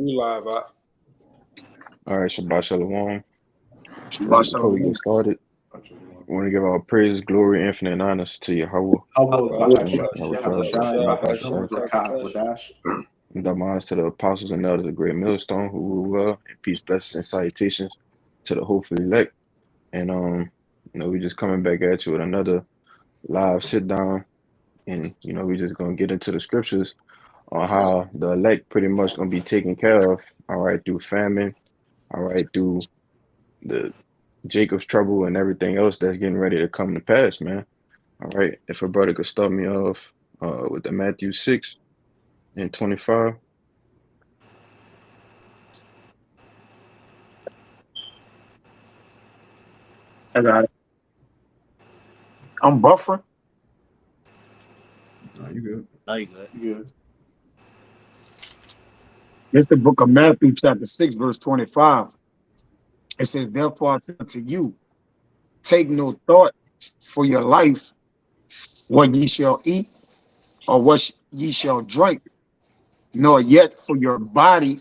We live out. All right, Shabbat Shalom. Shabbat Before we shalom. get started, we want to give our praise, glory, infinite and honors to Yahweh, Bahasham, and the honors to the apostles and elders of Great Millstone who rule well, and peace, blessings, and salutations to the hopefully elect. And we just coming back at you with another live sit down, and we just gonna get into the scriptures on how the elect pretty much gonna be taken care of, all right, through famine, all right, through the Jacob's trouble and everything else that's getting ready to come to pass, man. All right. If a brother could start me off with the Matthew 6 and 25. I got it. I'm buffering. No, you good. You good. It's the book of Matthew, chapter 6, verse 25. It says, therefore I say unto you, take no thought for your life, what ye shall eat, or what ye shall drink, nor yet for your body,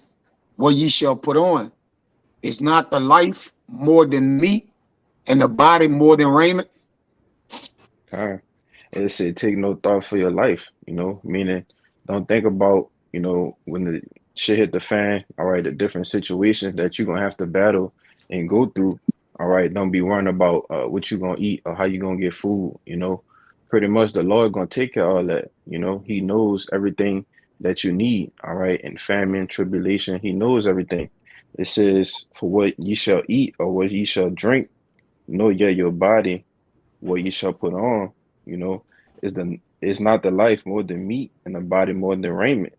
what ye shall put on. Is not the life more than meat, and the body more than raiment? All right. And it said, take no thought for your life, meaning don't think about, when the shit hit the fan, all right, the different situations that you're going to have to battle and go through. All right. Don't be worrying about what you're going to eat or how you're going to get food, Pretty much the Lord going to take care of all that, He knows everything that you need, all right, in famine, tribulation, He knows everything. It says, for what ye shall eat or what ye shall drink, know yet your body, what ye shall put on, is not the life more than meat and the body more than raiment,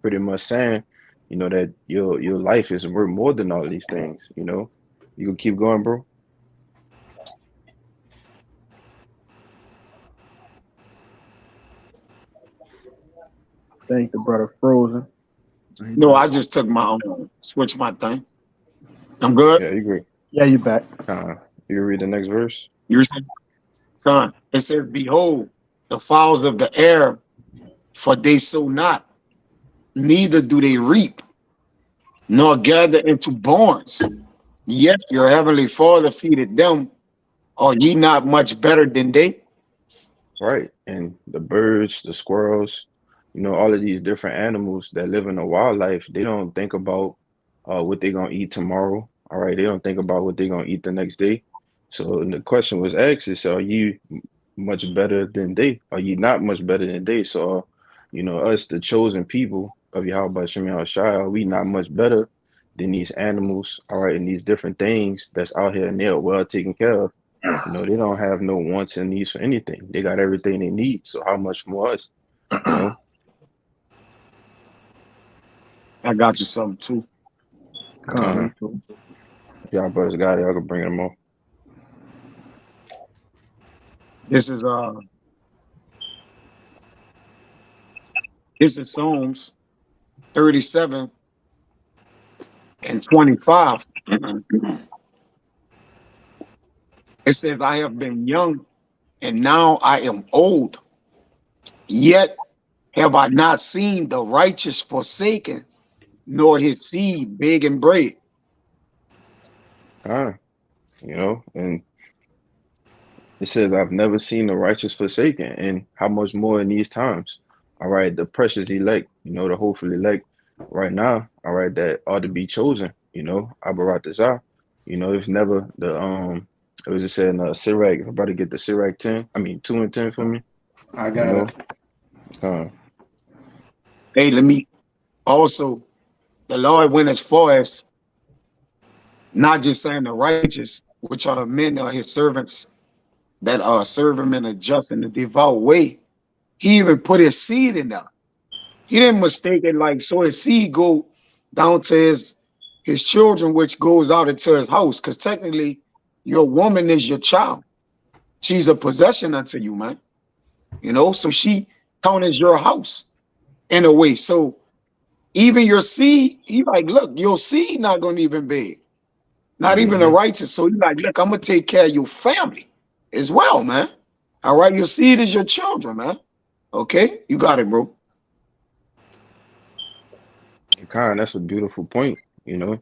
pretty much saying, that your life is worth more than all these things, You can keep going, bro. I think the brother frozen. No, I just took my switch my thing. I'm good. Yeah, you agree. Yeah, you back. You read the next verse. You were saying, son, it says, behold, the fowls of the air, for they sow not, neither do they reap, nor gather into barns. Yet your heavenly Father feedeth them. Are ye not much better than they? Right. And the birds, the squirrels, all of these different animals that live in the wildlife, they don't think about what they're gonna eat tomorrow. All right. They don't think about what they're gonna eat the next day. So the question was asked is, are you much better than they? Are you not much better than they? So, us, the chosen people of Yahweh Shem Shai, are we not much better than these animals, all right, and these different things that's out here and they're well taken care of? They don't have no wants and needs for anything. They got everything they need. So how much more us? I got you something too. Y'all brothers got it. I can bring them on. This is Psalms 37 and 25. It says, I have been young and now I am old, yet have I not seen the righteous forsaken, nor his seed begging bread. And it says, I've never seen the righteous forsaken, and how much more in these times. All right, the precious elect, the hopeful elect right now, all right, that ought to be chosen, Abaratazah, if never it was just saying Sirach, if I'm about to get the Sirach 10, 2 and 10 for me. I got it. Hey, let me also, the Lord went as far as not just saying the righteous, which are the men or his servants that serve him in a just and a devout way. He even put his seed in there. He didn't mistake it like, so his seed go down to his children, which goes out into his house. Because technically, your woman is your child. She's a possession unto you, man. So she count as your house in a way. So even your seed, he like, look, your seed not going to even beg. Not even the righteous. So he like, look, I'm going to take care of your family as well, man. All right, your seed is your children, man. Okay, you got it, bro. Kind, that's a beautiful point, you know,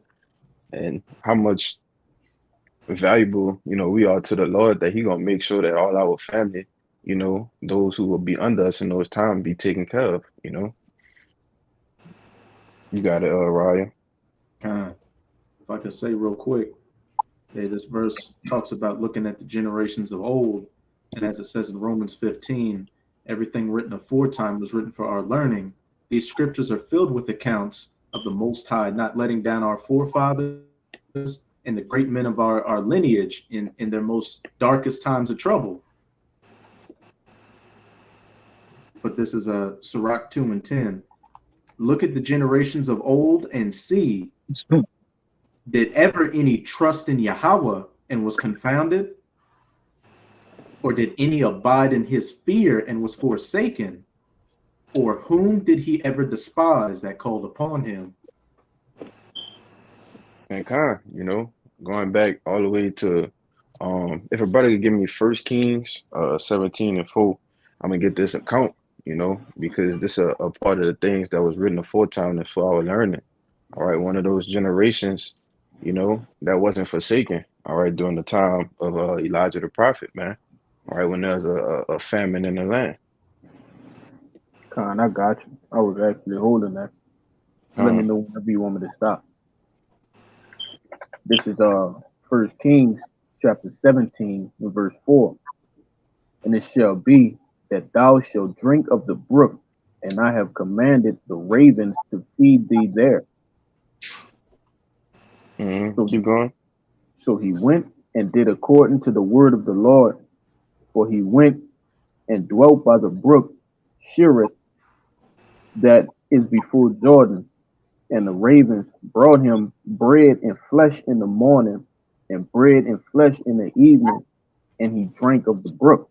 and how much valuable, we are to the Lord that He gonna make sure that all our family, those who will be under us in those times be taken care of, You got it, Raya. Kind. If I could say real quick, this verse talks about looking at the generations of old, and as it says in Romans 15, everything written aforetime was written for our learning. These scriptures are filled with accounts of the Most High not letting down our forefathers and the great men of our lineage in their most darkest times of trouble. But this is a Sirach 2 and 10. Look at the generations of old and see, did ever any trust in Yahweh and was confounded? Or did any abide in his fear and was forsaken? Or whom did he ever despise that called upon him? And going back all the way to if a brother could give me First Kings 17 and 4, I'm gonna get this account, because this a part of the things that was written aforetime and for our learning. All right, one of those generations, that wasn't forsaken, all right, during the time of Elijah the prophet, man. All right, when there was a famine in the land. Con, I got you. I was actually holding that. Let me Uh, know whenever you want me to stop. This is First Kings chapter 17 and verse 4. And it shall be that thou shalt drink of the brook, and I have commanded the ravens to feed thee there. So, keep going. so he went and did according to the word of the Lord, for he went and dwelt by the brook Cherith that is before Jordan, and the ravens brought him bread and flesh in the morning, and bread and flesh in the evening, and he drank of the brook.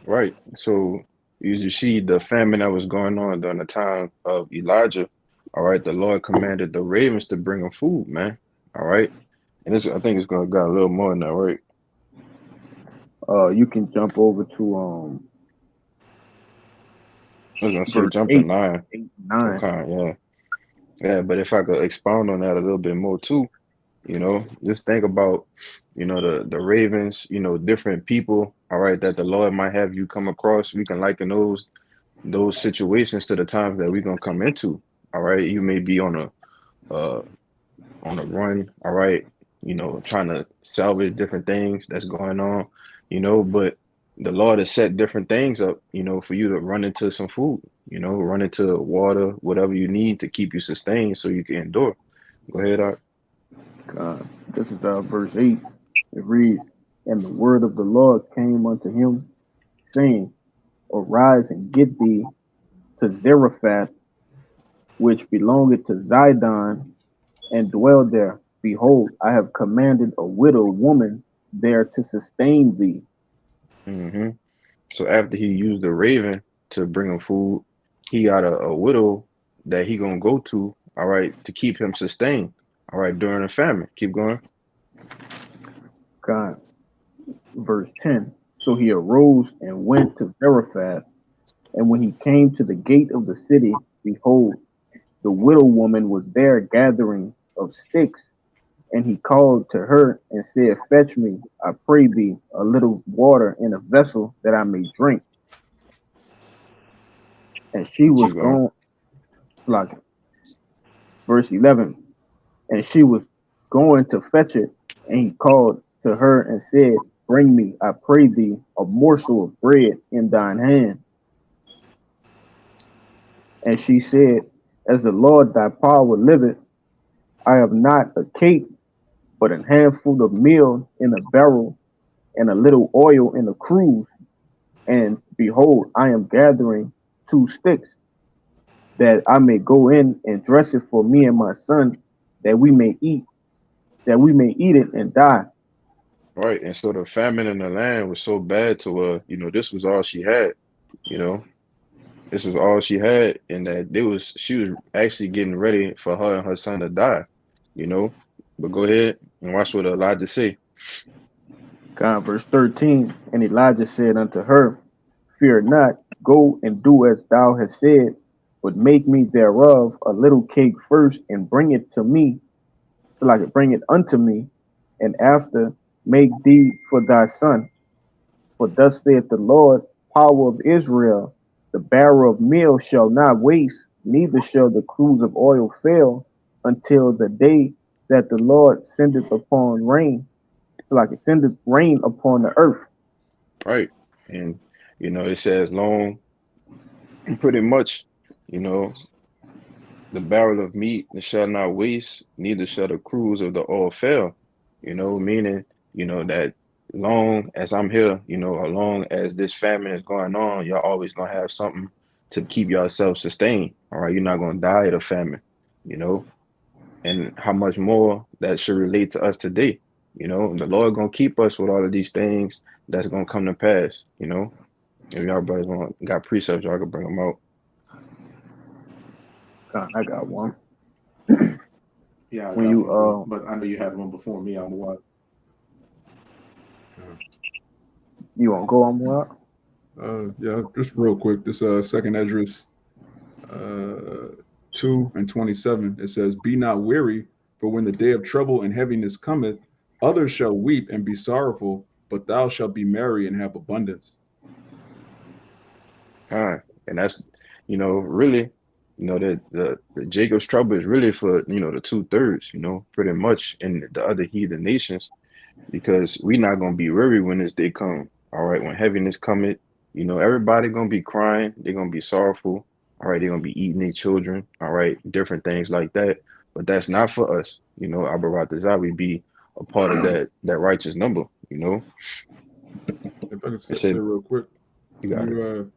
Right. So you see the famine that was going on during the time of Elijah. All right, the Lord commanded the ravens to bring him food, man. All right. And this I think it's gonna got a little more than that, right? You can jump over to I was gonna say verse jump to 8, 9. 8 and 9. Okay, yeah. Yeah, but if I could expound on that a little bit more too, just think about, the ravens, different people, all right, that the Lord might have you come across. We can liken those situations to the times that we're gonna come into. All right. You may be uh on a run, all right, trying to salvage different things that's going on, but the Lord has set different things up, for you to run into some food, run into water, whatever you need to keep you sustained so you can endure. Go ahead, Art. This is verse 8. It reads, and the word of the Lord came unto him, saying, arise and get thee to Zarephath, which belongeth to Zidon, and dwell there. Behold, I have commanded a widow woman there to sustain thee. hmm So after he used the raven to bring him food, he got a widow that he gonna go to, all right, to keep him sustained, all right, during the famine. Keep going. God, verse 10. So he arose and went to Zarephath, and when he came to the gate of the city, behold, the widow woman was there gathering of sticks. And he called to her and said, fetch me, I pray thee, a little water in a vessel that I may drink. And she was Keep going. gone, like verse 11, and she was going to fetch it. And he called to her and said, bring me, I pray thee, a morsel of bread in thine hand. And she said, as the Lord thy power liveth, I have not a cake, but a handful of meal in a barrel, and a little oil in a cruse. And behold, I am gathering 2 sticks, that I may go in and dress it for me and my son, that we may eat, that we may eat it and die. Right. And so the famine in the land was so bad to her, this was all she had, you know, this was all she had, and that she was actually getting ready for her and her son to die, you know. But go ahead and watch what Elijah say. God, verse 13. And Elijah said unto her, fear not, go and do as thou hast said, but make me thereof a little cake first, and bring it to me, till I can bring it unto me, and after make thee for thy son. For thus saith the Lord, power of Israel, the barrel of meal shall not waste, neither shall the cruse of oil fail, until the day that the Lord sendeth upon rain, till I can sendeth rain upon the earth. Right. And it says long, pretty much, you know, the barrel of meat shall not waste, neither shall the cruse of the oil fail. Meaning, that long as I'm here, as long as this famine is going on, y'all always gonna have something to keep yourself sustained. All right, you're not gonna die of the famine, you know, and how much more that should relate to us today. The Lord gonna keep us with all of these things that's gonna come to pass. If y'all brothers got precepts, y'all can bring them out. God, I got one. Yeah, I When got you one, but I know you had one before me. I'm what? you want to go on what? Yeah, just real quick. This second Esdras 2:27. It says, "Be not weary, for when the day of trouble and heaviness cometh, others shall weep and be sorrowful, but thou shalt be merry and have abundance." And that's, really, the Jacob's trouble is really for, the 2/3, pretty much in the other heathen nations, because we not gonna be weary when this day come. All right, when heaviness cometh, everybody gonna be crying, they're gonna be sorrowful. All right, they're gonna be eating their children. All right, different things like that. But that's not for us. Abarat we be a part of that righteous number. If I can It say said, real quick, you when got it.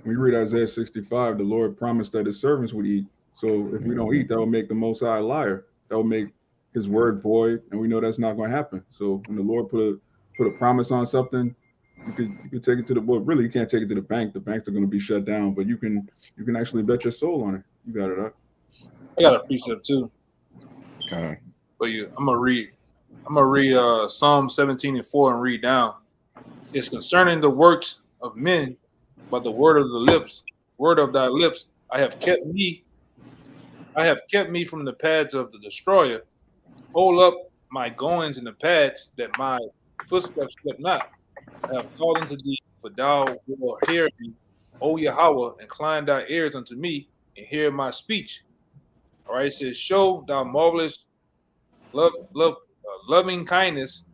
when you read Isaiah 65, the Lord promised that his servants would eat. So if we don't Mhm. eat, that will make the Most High a liar. That will make his word void, and we know that's not going to happen. So when the Lord put a promise on something, you could take it to the well. Really, you can't take it to the bank. The banks are going to be shut down, but you can actually bet your soul on it. You got it up. I got a precept too Okay. for you. I'm gonna read. Psalm 17:4 and read down. It says, "Concerning the works of men, by the word of thy lips, I have kept me from the paths of the destroyer. Hold up my goings in the paths, that my footsteps slip not. I have called unto thee, for thou wilt hear me. O Yahweh, incline thy ears unto me, and hear my speech." All right, it says, "Show thy marvelous loving kindness,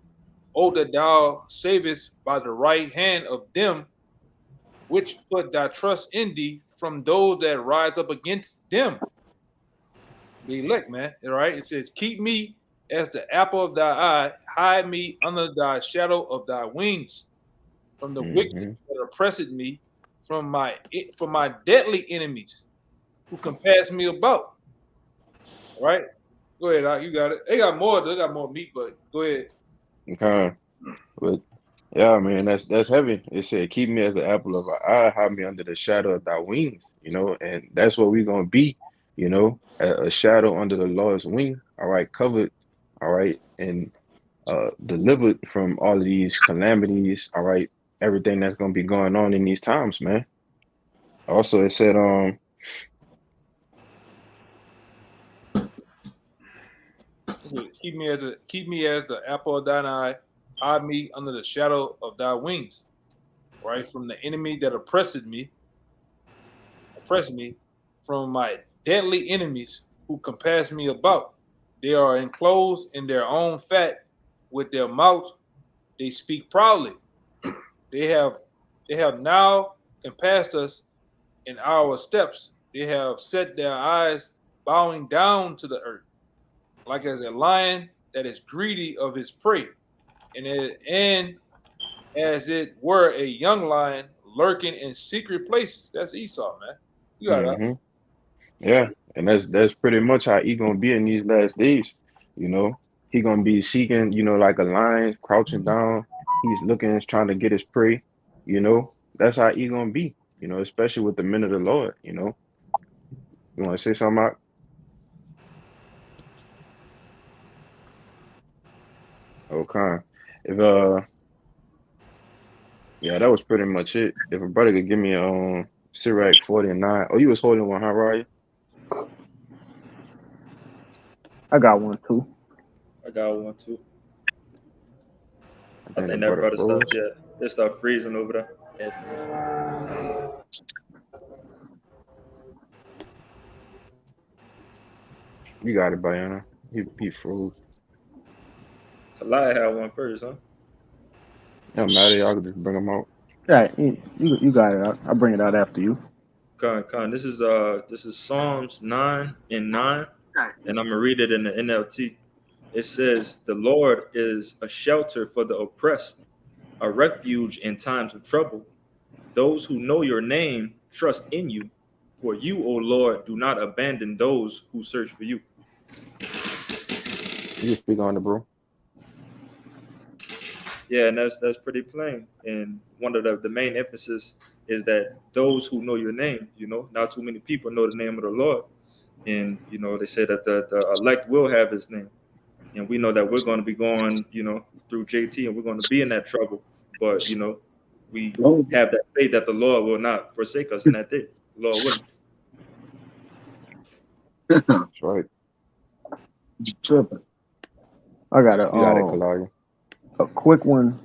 O that thou savest by the right hand of them which put thy trust in thee, from those that rise up against them." The elect, man. All right. It says, "Keep me as the apple of thy eye, hide me under thy shadow of thy wings, from the wicked Hmm. that oppressed me, from my deadly enemies who compass me about." All right. Go ahead, Doc, you got it. They got more meat, but go ahead. Okay. But yeah, man, that's heavy. It said, "Keep me as the apple of our eye, hide me under the shadow of thy wings." And that's what we're gonna be. A shadow under the Lord's wing. All right, covered. All right, and delivered from all of these calamities. All right, everything that's gonna be going on in these times, man. Also, it said, It said, keep me as the apple of thine eye, hide me under the shadow of thy wings. Right, from the enemy that oppress me, from my deadly enemies who compass me about. They are enclosed in their own fat, with their mouth they speak proudly. They have they have now compassed us in our steps. They have set their eyes bowing down to the earth, like as a lion that is greedy of his prey, and as it were a young lion lurking in secret places. That's Esau, man. You got that. hmm yeah, and that's pretty much how he gonna be in these last days. You know, he gonna be seeking, like a lion, crouching down. He's looking, trying to get his prey. That's how he gonna be. Especially with the men of the Lord. You want to say something, Mark? Okay. If yeah, that was pretty much it. If a brother could give me Sirach 49. Oh, you was holding one, huh, Ryan? I got one too. I got one too. I I think the think that brother brother froze. stuff, yeah, it started freezing over there. Yes, sir. You got it, Bayana. He froze. Kalai had one first, huh? It don't matter. Y'all can just bring him out. Yeah, you got it. I'll bring it out after you. Con. This is Psalms 9:9, and I'm gonna read it in the NLT. It says, "The Lord is a shelter for the oppressed, a refuge in times of trouble. Those who know your name trust in you. For you, O Lord, do not abandon those who search for you." You can speak on it, bro. Yeah, and that's pretty plain. And one of the main emphasis is that those who know your name, not too many people know the name of the Lord. And they say that the elect will have his name. And we know that we're going to be going, through JT, and we're going to be in that trouble. But we have that faith that the Lord will not forsake us in that day. Lord willing. That's right. Tripping. I got You got it, Kalaya. a quick one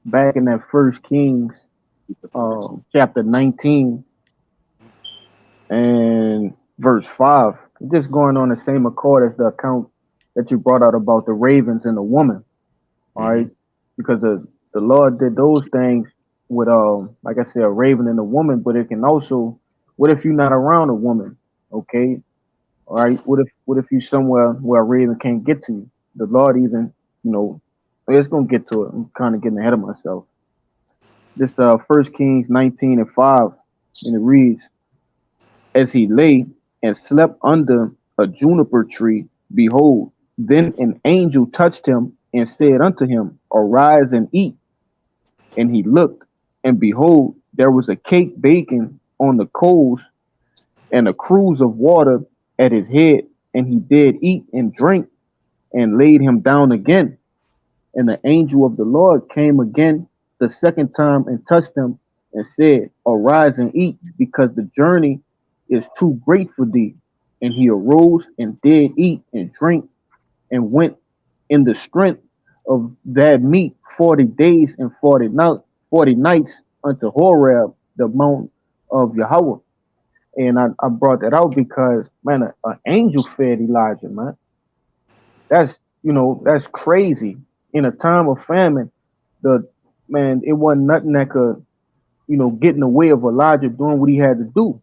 back in that First Kings, chapter 19 and verse 5. Just going on the same accord as the account that you brought out about the ravens and the woman. All right, because the Lord did those things with like I said, a raven and a woman, but it can also, what if you're not around a woman? Okay, all right, what if you somewhere where a raven can't get to you? The Lord even, it's gonna get to it. I'm kind of getting ahead of myself. This 1 Kings 19 and 5, and it reads, "As he lay and slept under a juniper tree, behold, then an angel touched him and said unto him, Arise and eat. And he looked, and behold, there was a cake baking on the coals, and a cruse of water at his head. And he did eat and drink, and laid him down again. And the angel of the Lord came again the second time and touched him and said, Arise and eat, because the journey is too great for thee. And he arose and did eat and drink, and went in the strength of that meat 40 days and 40 nights unto Horeb, the mount of Yahweh." And I brought that out because, man, an angel fed Elijah, man. That's crazy. In a time of famine, it wasn't nothing that could, get in the way of Elijah doing what he had to do.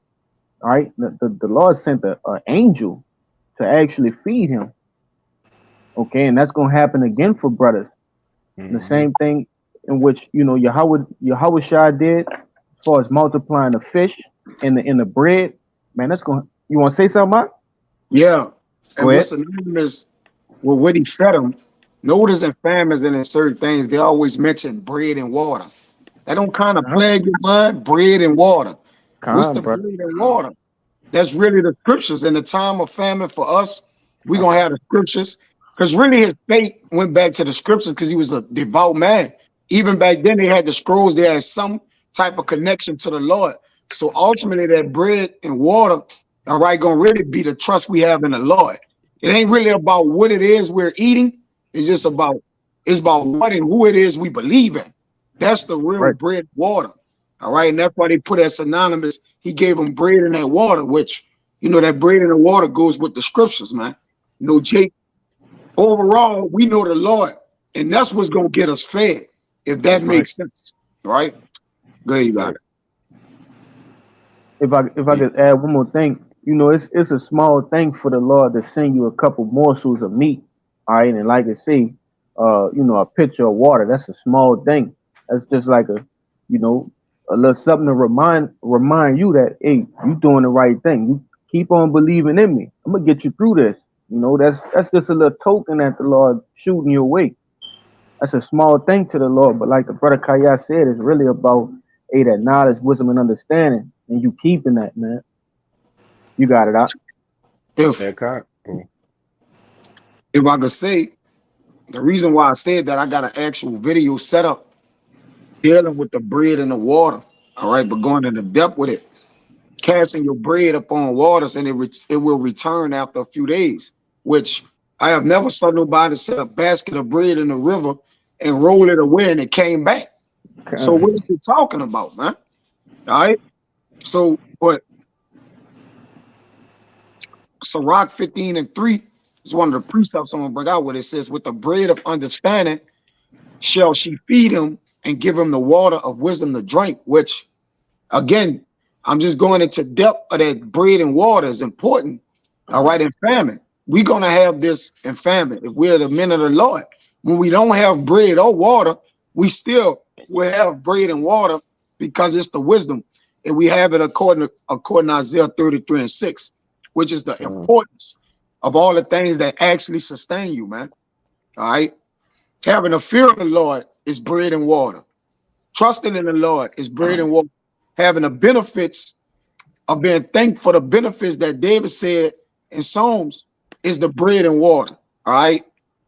All right, the Lord sent an angel to actually feed him. Okay, and that's gonna happen again for brothers. The same thing in which Yahweh Shai did as far as multiplying the fish and the bread. Man, that's going. You want to say something, Mark? Yeah. And Go ahead. what's synonymous with what he fed them? Notice in famines and in certain things, they always mention bread and water. That don't kind of plague your mind, bread and water. What's the Brother. bread and water? That's really the scriptures. In the time of famine for us, we're going to have the scriptures. Because really his faith went back to the scriptures because he was a devout man. Even back then, they had the scrolls. They had some type of connection to the Lord. So ultimately, that bread and water, all right, going to really be the trust we have in the Lord. It ain't really about what it is we're eating. It's about what and who it is we believe in. That's the real bread and water. All right. And that's why they put as synonymous. He gave them bread and that water, which, that bread and the water goes with the scriptures, man. Jake, overall, we know the Lord, and that's what's going to get us fed, if that makes sense. Right? Go ahead, you got it. If I could add one more thing, it's a small thing for the Lord to send you a couple morsels of meat. All right, and like I say, a pitcher of water. That's a small thing. That's just like a little something to remind you that, hey, you doing the right thing. You keep on believing in me. I'm gonna get you through this. That's just a little token that the Lord shooting you away. That's a small thing to the Lord, but like the brother Kaya said, it's really about that knowledge, wisdom, and understanding, and you keeping that, man. You got it out. If I could say, the reason why I said that, I got an actual video set up dealing with the bread and the water. All right, but going into depth with it. casting your bread upon waters, and it will return after a few days. Which I have never saw nobody set a basket of bread in the river and roll it away and it came back. So what is he talking about, man? All right. So, but Sirach 15:3 is one of the precepts I'm gonna bring out, where it says, "With the bread of understanding shall she feed him and give him the water of wisdom to drink." Which, again, I'm just going into depth of that bread and water is important. All right, in famine, we're gonna have this in famine if we're the men of the Lord. When we don't have bread or water, we still will have bread and water because it's the wisdom, and we have it according to Isaiah 33:6, which is the importance of all the things that actually sustain you, man. All right, having a fear of the Lord is bread and water. Trusting in the Lord is bread and water. Having the benefits of being thankful for the benefits that David said in Psalms is the bread and water. All right.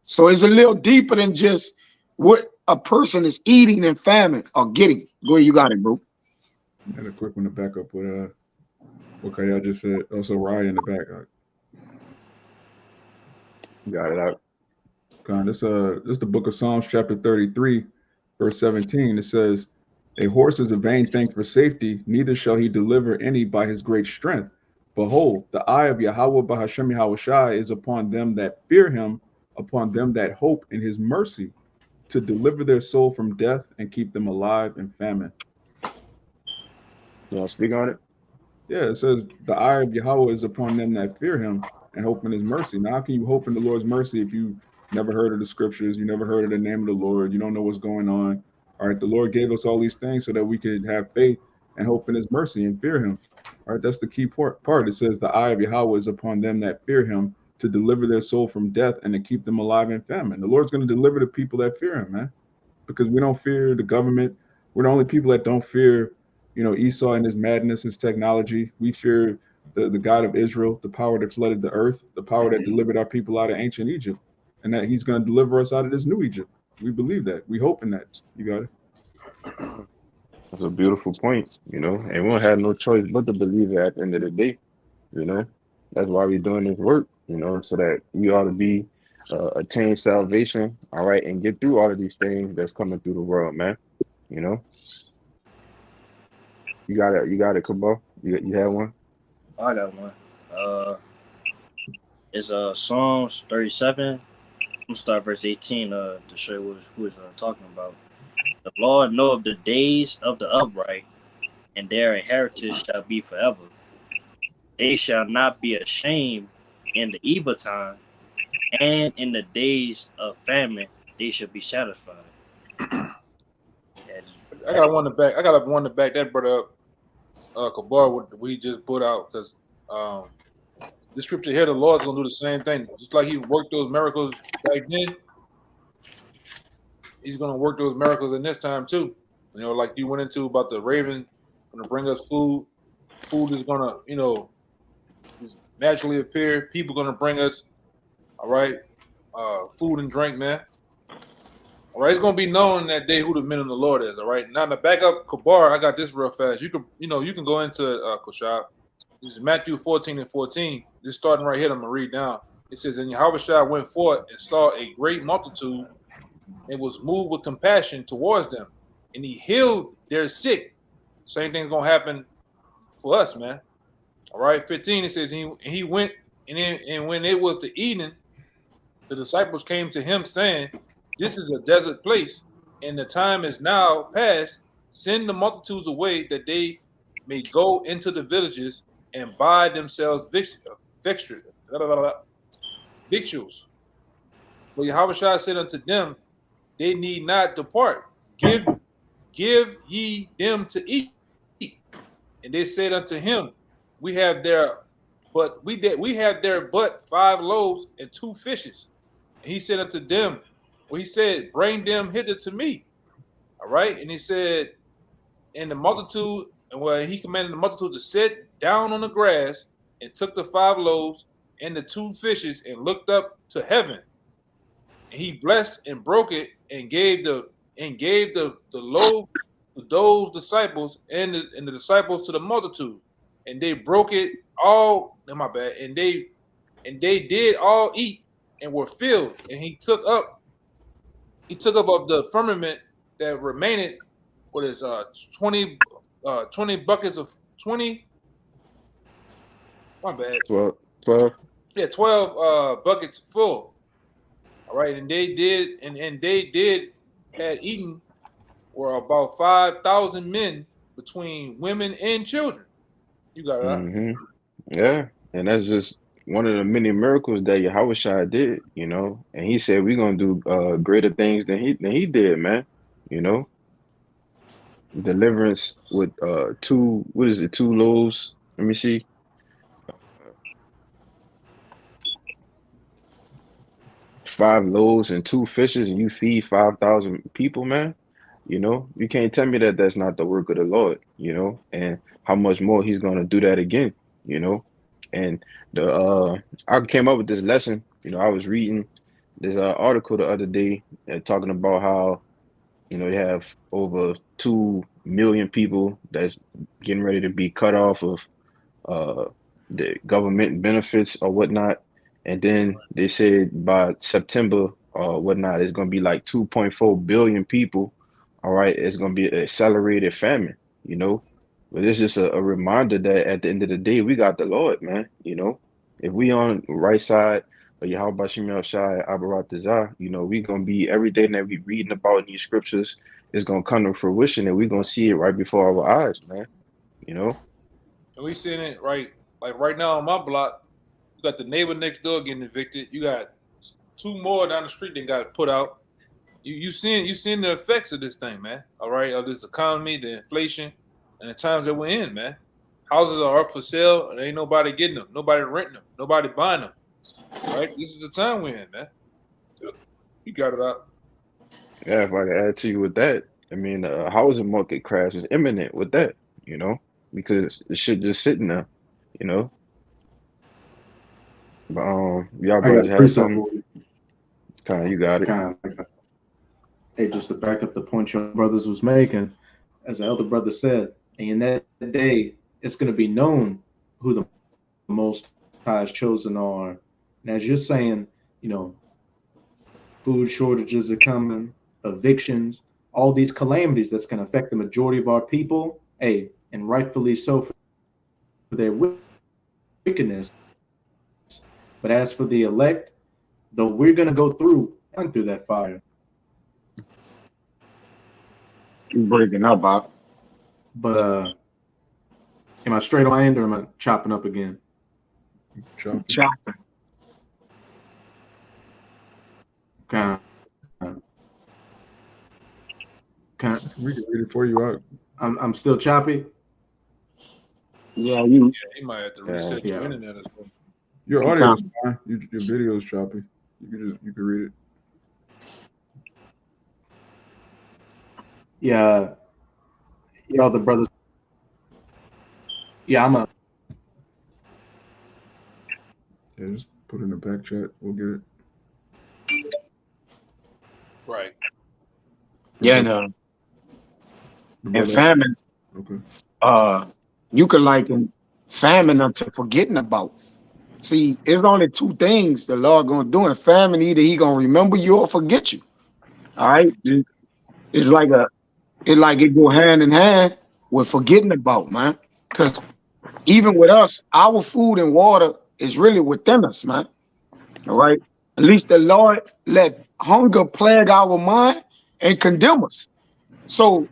So it's a little deeper than just what a person is eating in famine or getting. Go ahead, you got it, bro. And a quick one to back up with what Kaya just said. Also, Rye in the back. Got it out. This is the book of Psalms, chapter 33, verse 17. It says, "A horse is a vain thing for safety, neither shall he deliver any by his great strength. Behold, the eye of Yahweh Bahashem Yahushai is upon them that fear him, upon them that hope in his mercy, to deliver their soul from death and keep them alive in famine." You want to speak on it? Yeah, it says the eye of Yahweh is upon them that fear him and hope in his mercy. Now, how can you hope in the Lord's mercy if you never heard of the scriptures, you never heard of the name of the Lord, you don't know what's going on? All right, the Lord gave us all these things so that we could have faith and hope in his mercy and fear him. All right, that's the key part. It says the eye of Yahweh is upon them that fear him, to deliver their soul from death and to keep them alive in famine. The Lord's going to deliver the people that fear him, man, because we don't fear the government. We're the only people that don't fear, Esau and his madness, his technology. We fear the God of Israel, the power that flooded the earth, the power that delivered our people out of ancient Egypt, and that he's going to deliver us out of this new Egypt. We believe that. We hope in that. You got it. That's a beautiful point, and we don't have no choice but to believe it at the end of the day, That's why we're doing this work, so that we ought to be attain salvation, all right, and get through all of these things that's coming through the world, man. You got it, Kabal. You have one? I got one. It's Psalms 37. I'm gonna start verse 18 to show you who is talking about. "The Lord knoweth the days of the upright, and their inheritance shall be forever. They shall not be ashamed in the evil time, and in the days of famine they shall be satisfied." I got one to back. I got one to back that brother up. Kabar, what we just put out, because the scripture here, the Lord's gonna do the same thing. Just like he worked those miracles back then, he's gonna work those miracles in this time too. Like you went into about the raven gonna bring us food. Food is gonna, naturally appear. People gonna bring us, all right, food and drink, man. All right, it's gonna be known that day who the men of the Lord is. All right. Now to back up Kabar, I got this real fast. You can go into Koshab. This is Matthew 14:14. This starting right here. I'm gonna read down. It says, "And Yahushua went forth and saw a great multitude, and was moved with compassion towards them, and he healed their sick." Same thing's gonna happen for us, man. All right. 15. It says, he went, and when it was the evening, the disciples came to him, saying, "This is a desert place, and the time is now past. Send the multitudes away, that they may go into the villages and buy themselves victuals." But Yahushua said unto them, "They need not depart. Give ye them to eat." And they said unto him, "We have there but 5 loaves and 2 fishes." And he said unto them, "Bring them hither to me." All right. And he said, and he commanded the multitude to sit down on the grass, and took the 5 loaves and the 2 fishes, and looked up to heaven. And he blessed and broke it, and gave the loaf to those disciples, and the disciples to the multitude. and they broke it all. No, my bad. And they did all eat and were filled. And he took up of the firmament that remained. What is 20 buckets of 20? My bad. 12. Yeah, 12 buckets full. All right, and they did, and they did had eaten were about 5,000 men between women and children. You got it. Hmm. Yeah, and that's just one of the many miracles that Yahushua did, you know. And he said we're gonna do greater things than he did, man. You know, deliverance with two loaves? Let me see. 5 loaves and 2 fishes, and you feed 5,000 people, man. You know, you can't tell me that that's not the work of the Lord, you know, and how much more he's going to do that again, you know. And I came up with this lesson, you know. I was reading this article the other day talking about how, you know, they have over 2 million people that's getting ready to be cut off of the government benefits or whatnot. And then they said by September or whatnot, it's going to be like 2.4 billion people. All right. It's going to be an accelerated famine, you know. But it's just a reminder that at the end of the day, we got the Lord, man. You know, if we on the right side of Yahweh Shemel Shai Abaratazah, you know, we going to be everything that we reading about in these scriptures is going to come to fruition, and we're going to see it right before our eyes, man. You know. And we seeing it right, like right now on my block. You got the neighbor next door getting evicted. You got 2 more down the street that got put out. You seeing the effects of this thing, man. All right, of this economy, the inflation, and the times that we're in, man. Houses are up for sale, and ain't nobody getting them, nobody renting them, nobody buying them. All right, this is the time we're in, man. You got it out. Yeah, if I could add to you with that, I mean, the housing market crash is imminent with that, you know, because the shit just sitting there, you know. But y'all I got brothers a had precept something. for you. Kind of, you got it. Kind of. Hey, just to back up the point your brothers was making, as the elder brother said, and in that day, it's going to be known who the Most High's chosen are. And as you're saying, you know, food shortages are coming, evictions, all these calamities that's going to affect the majority of our people. Hey, and rightfully so for their wickedness. But as for the elect, though we're going to go through that fire. You breaking up, Bob. But am I straight on my end or am I chopping up again? Chopping. Kind of. We can read it for you out. I'm still choppy. Yeah, Yeah, he might have to reset Yeah. your internet as well. Your audio is fine. Your video is choppy. You can read it. Yeah. Y'all the brothers. Yeah, I'm a. Yeah, just put it in the back chat. We'll get it. Right. yeah, no. And famine, Okay. you can liken famine unto forgetting about. See, it's only 2 things the Lord gonna do in famine. Either he gonna remember you or forget you. All right. It's like it go hand in hand with forgetting about, man. Because even with us, our food and water is really within us, man. All right. At least the Lord let hunger plague our mind and condemn us. So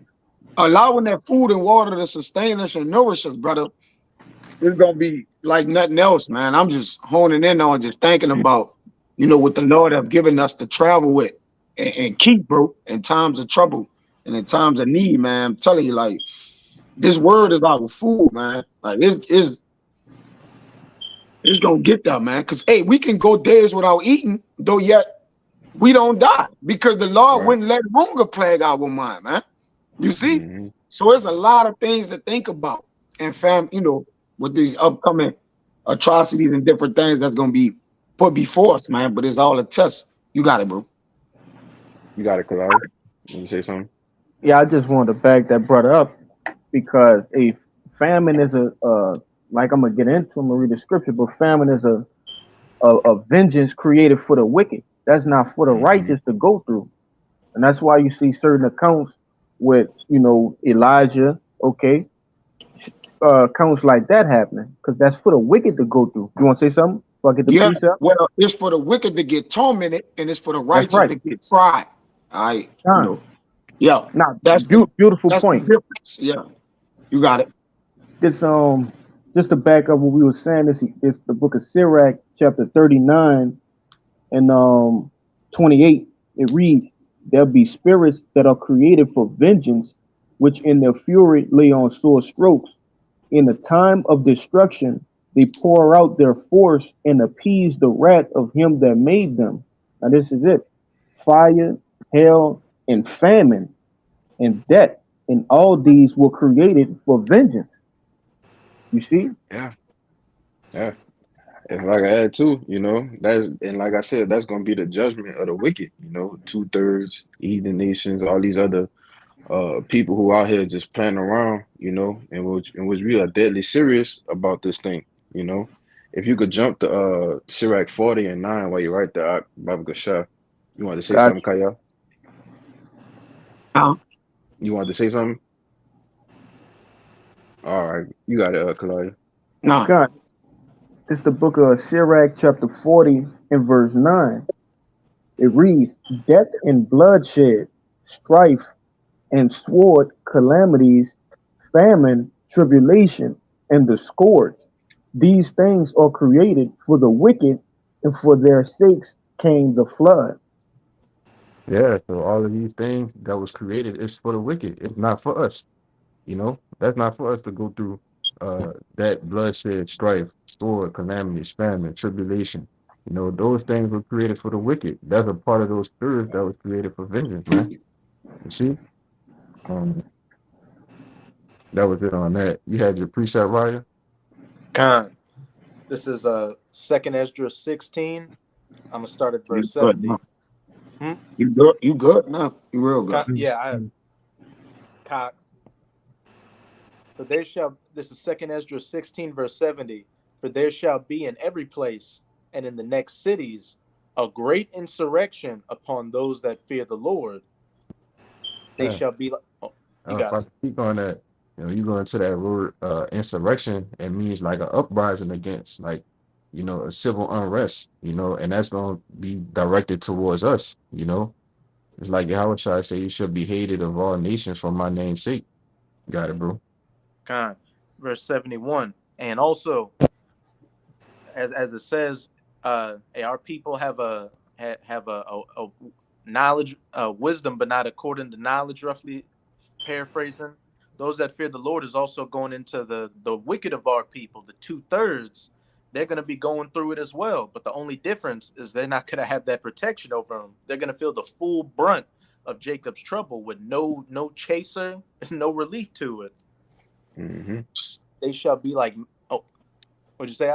allowing that food and water to sustain us and nourish us, brother, it's gonna be like nothing else, man. I'm just honing in on just thinking about, you know, what the Lord have given us to travel with and keep, bro, in times of trouble and in times of need, man. I'm telling you, like, this word is our food, man. Like, it's gonna get there, man. Because hey, we can go days without eating, though yet we don't die because the Lord wouldn't let hunger plague our mind, man. You see? Mm-hmm. So there's a lot of things to think about. And you know, with these upcoming atrocities and different things that's gonna be put before us, man. But it's all a test. You got it, bro. You got it, Kalari. You say something? Yeah, I just wanted to back that brother up because a famine is like I'm gonna get into, I'm gonna read the scripture, but famine is a vengeance created for the wicked. That's not for the righteous to go through. And that's why you see certain accounts with, Elijah, okay, accounts like that happening, because that's for the wicked to go through. You want to say something before I get the Yeah, precept? well, it's for the wicked to get tormented, and it's for the That's righteous right. to get tried. All right, Time. yeah, Now, that's the beautiful that's the point. difference. Yeah, you got it. This just to back up what we were saying, this the book of Sirach, chapter 39 and 28. It reads, "There be spirits that are created for vengeance, which in their fury lay on sore strokes. In the time of destruction, they pour out their force and appease the wrath of him that made them." Now this is it. Fire, hell, and famine and death, and all these were created for vengeance. You see? Yeah, yeah. And like I add too, that's and like I said, that's gonna be the judgment of the wicked. 2/3 heathen nations, all these other people who out here just playing around, and which we are deadly serious about this thing. You know, if you could jump to Sirach 40:9 while you're right there, Baba Gashar. You want to say Got something, Kaya? Huh? You want to say something? All right, you got it, Kalaya. No, God, it's the book of Sirach, chapter 40, and verse 9. It reads, "Death and bloodshed, strife and sword, calamities, famine, tribulation, and the scourge. These things are created for the wicked, and for their sakes came the flood." Yeah, so all of these things that was created is for the wicked. It's not for us. That's not for us to go through that bloodshed, strife, sword, calamity, famine, tribulation. Those things were created for the wicked. That's a part of those spirits that was created for vengeance, man. You see? Um, that was it on that. You had your precept, Raya? Khan. This is Second Ezra 16. I'm gonna start at you verse good. 70. Hmm? You good. You good. No, you real good. Yeah, I have Cox. For there shall this is Second Ezra 16, verse 70. For there shall be in every place and in the next cities a great insurrection upon those that fear the Lord. They Yeah. shall be like you If got I it. speak on that, you go into that word insurrection, it means like an uprising against, like, a civil unrest, and that's going to be directed towards us. It's like Yahweh Shai say, "You should be hated of all nations for my name's sake." Got it, bro. Khan. Verse 71. And also, as it says, our people have a knowledge, wisdom, but not according to knowledge. Roughly paraphrasing, those that fear the Lord is also going into the wicked of our people, the 2/3. They're going to be going through it as well, but the only difference is they're not going to have that protection over them. They're going to feel the full brunt of Jacob's trouble with no chaser, no relief to it. Mm-hmm. They shall be like, oh, what'd you say?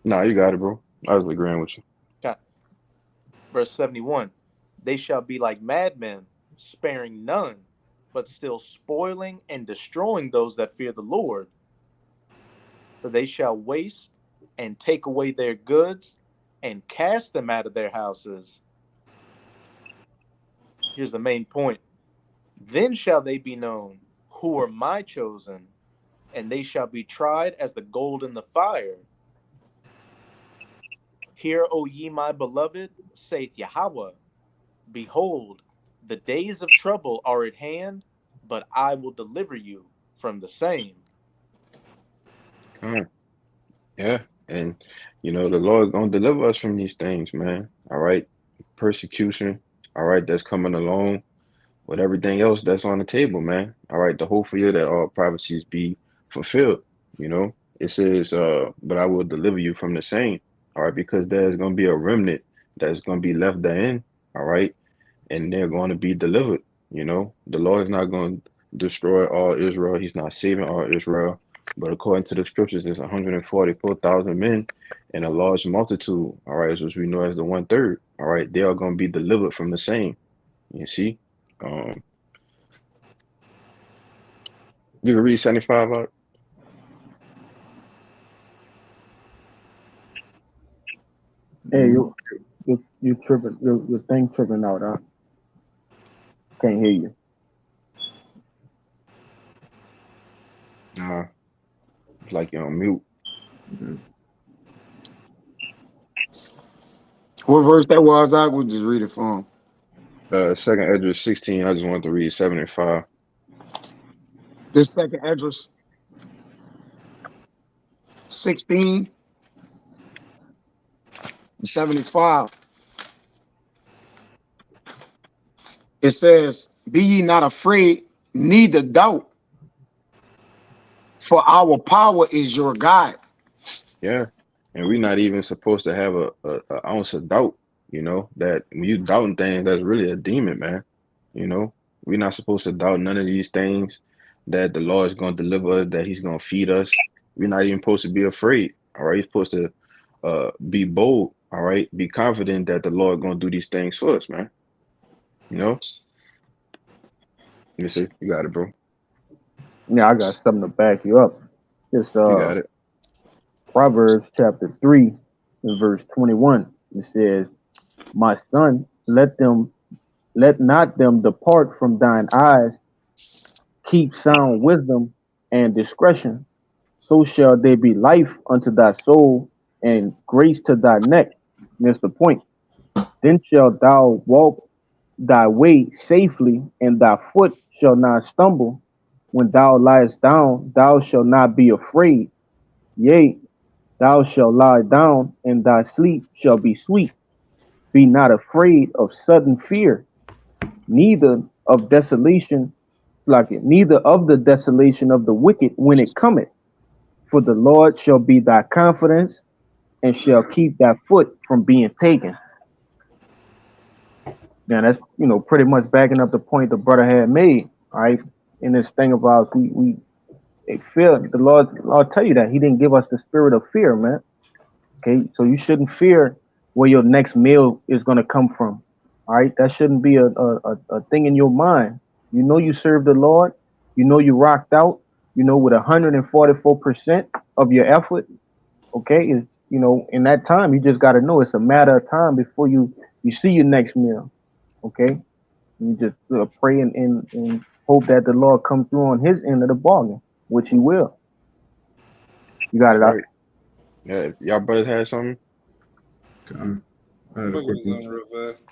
Nah, you got it, bro. I was agreeing with you. Okay. Verse 71. They shall be like madmen, sparing none, but still spoiling and destroying those that fear the Lord. For they shall waste and take away their goods and cast them out of their houses. Here's the main point. Then shall they be known who are my chosen, and they shall be tried as the gold in the fire. Hear, O ye my beloved, saith Yahweh. Behold, the days of trouble are at hand, but I will deliver you from the same. Yeah, and the Lord gonna deliver us from these things, man. All right, persecution. All right, that's coming along with everything else that's on the table, man. All right, the hope for you that all prophecies be fulfilled. It says, but I will deliver you from the same. All right, because there's gonna be a remnant that's gonna be left therein. All right, and they're going to be delivered. The Lord is not going to destroy all Israel. He's not saving all Israel. But according to the scriptures, there's 144,000 men and a large multitude, all right, as we know as the 1/3. All right, they are going to be delivered from the same. You see? Um, you can read 75 out. Hey, you tripping? Your thing tripping out, huh? Can't hear you. It's like you're on mute. What verse that was? I would just read it for him. Second Esdras 16. I just wanted to read 7 and 5. This second address 16 and 75. It says, "Be ye not afraid, neither doubt, for our power is your God." Yeah, and we're not even supposed to have a ounce of doubt. You know that when you doubting things, that's really a demon, man. You know, we're not supposed to doubt none of these things that the Lord is going to deliver us, that He's going to feed us. We're not even supposed to be afraid. All right, you're supposed to be bold. All right, be confident that the Lord going to do these things for us, man. You know. Let me see. You got it, bro. Yeah, I got something to back you up. It's You got it. Proverbs chapter 3 and verse 21. It says, "My son, let not them depart from thine eyes. Keep sound wisdom and discretion. So shall they be life unto thy soul and grace to thy neck." That's the point. "Then shalt thou walk thy way safely, and thy foot shall not stumble. When thou liest down, thou shalt not be afraid. Yea, thou shalt lie down, and thy sleep shall be sweet. Be not afraid of sudden fear, neither of desolation, neither of the desolation of the wicked when it cometh. For the Lord shall be thy confidence, and shall keep thy foot from being taken." Now that's pretty much backing up the point the brother had made, all right? In this thing of ours, we fear the Lord tell you that He didn't give us the spirit of fear, man. Okay, so you shouldn't fear where your next meal is gonna come from. All right, that shouldn't be a thing in your mind. You know you serve the Lord. You know you rocked out. You know with 144% of your effort. Okay, is in that time you just got to know it's a matter of time before you see your next meal. Okay, you just pray and hope that the Lord comes through on His end of the bargain, which He will. You got That's it out. right. Yeah, if y'all brothers had something. I had a quick one. Real fast.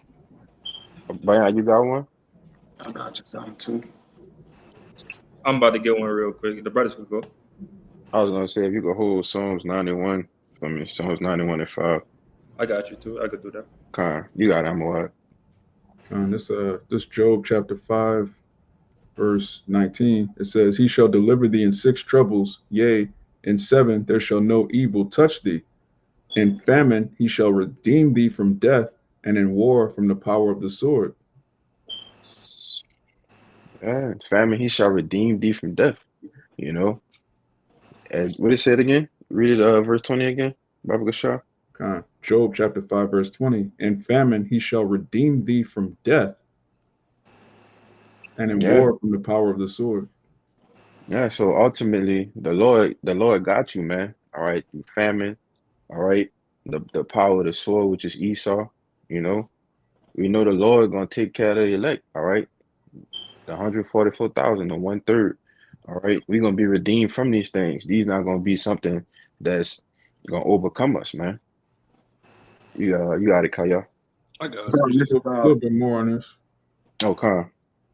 Brian, you got one? I got you something too. I'm about to get one real quick. The brothers could go. I was gonna say if you could hold Psalms 91 for me, Psalms 91 and 5. I got you too. I could do that. Con, you got it, Amawad. This Job chapter 5, verse 19. It says, "He shall deliver thee in 6 troubles, yea, in 7 there shall no evil touch thee. In famine he shall redeem thee from death, and in war from the power of the sword." Yeah, famine, he shall redeem thee from death. You know, and what it said again? Read it, verse 20 again, Baba Gashar. Job chapter 5, verse 20. "In famine he shall redeem thee from death, and in Yeah, war from the power of the sword." yeah. So ultimately, the Lord got you, man. All right, famine. All right, the power of the sword, which is Esau. You know, we know the Lord gonna take care of the elect. All right, the 144,000, the 1/3. All right, we're gonna be redeemed from these things. These not gonna be something that's gonna overcome us, man. You got it, Kaya. I got it. This A is little bit more on this. Okay. A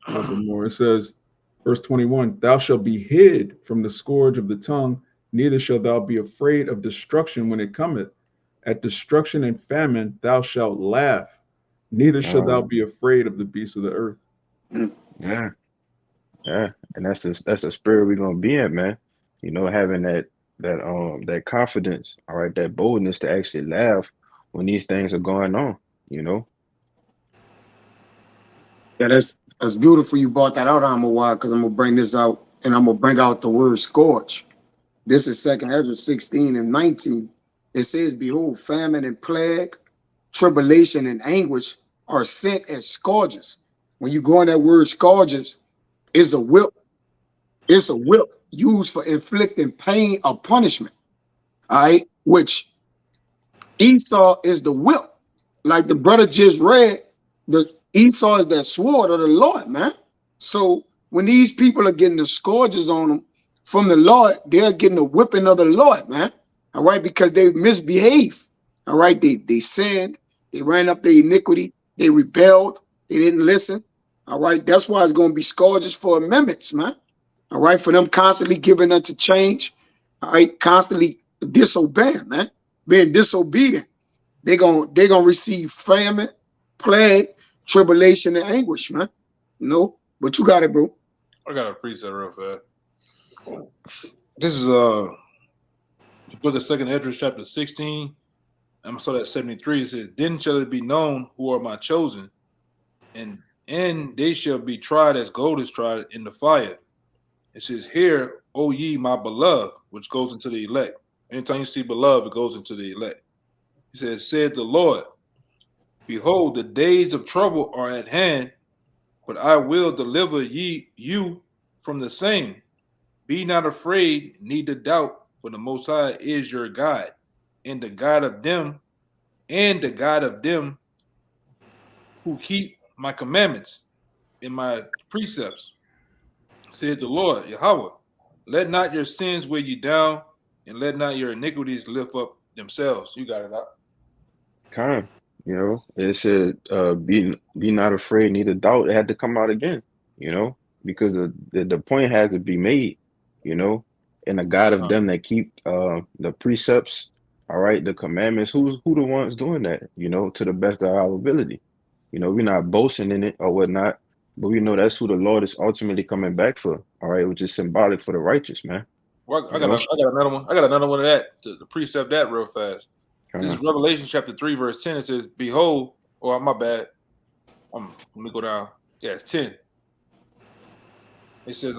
little bit more. It says, verse 21, "Thou shalt be hid from the scourge of the tongue, neither shalt thou be afraid of destruction when it cometh. At destruction and famine thou shalt laugh, neither shalt thou be afraid of the beasts of the earth." Yeah, yeah, and that's the spirit we're gonna be in, man. You know, having that confidence, all right, that boldness to actually laugh when these things are going on. You know. Yeah, that's beautiful. You brought that out, Amawad, because I'm gonna bring this out, and I'm gonna bring out the word scorch. This is Second Ezra 16 and 19. It says, "Behold, famine and plague, tribulation and anguish are sent as scourges." When you go on that word scourges, it's a whip. It's a whip used for inflicting pain or punishment. All right, which Esau is the whip. Like the brother just read, the Esau is that sword of the Lord, man. So when these people are getting the scourges on them from the Lord, they're getting the whipping of the Lord, man. All right, because they misbehaved. All right, they sinned, they ran up their iniquity, they rebelled, they didn't listen. All right, that's why it's going to be scourges for amendments, man. All right, for them constantly giving unto change. All right, constantly disobeying, man, being disobedient. They're gonna receive famine, plague, tribulation, and anguish, man. You know, but you got it, bro. I got a preset real fast. This is the book of 2nd Esdras, chapter 16. I'm gonna start at 73. It says, "Then shall it be known who are my chosen, and they shall be tried as gold is tried in the fire." It says, "Hear, O ye my beloved," which goes into the elect. Anytime you see beloved, it goes into the elect. He says, "Said the Lord, behold, the days of trouble are at hand, but I will deliver you from the same. Be not afraid, neither doubt, for the Most High is your God, and the God of them, who keep my commandments and my precepts. Said the Lord, Yahweh, let not your sins weigh you down, and let not your iniquities lift up themselves." You got it out. Kind, you know, it said, be not afraid, neither doubt. It had to come out again, you know, because the point had to be made, you know, and the God of them that keep the precepts, all right, the commandments. Who the ones doing that, you know, to the best of our ability. You know, we're not boasting in it or whatnot, but we know that's who the Lord is ultimately coming back for, all right, which is symbolic for the righteous, man. Well, I You know, got another one. I got another one of that to precept that real fast. This is kind Revelation chapter 3, verse 10. It says, "Behold," oh my bad. Let me go down. Yeah, it's 10. It says,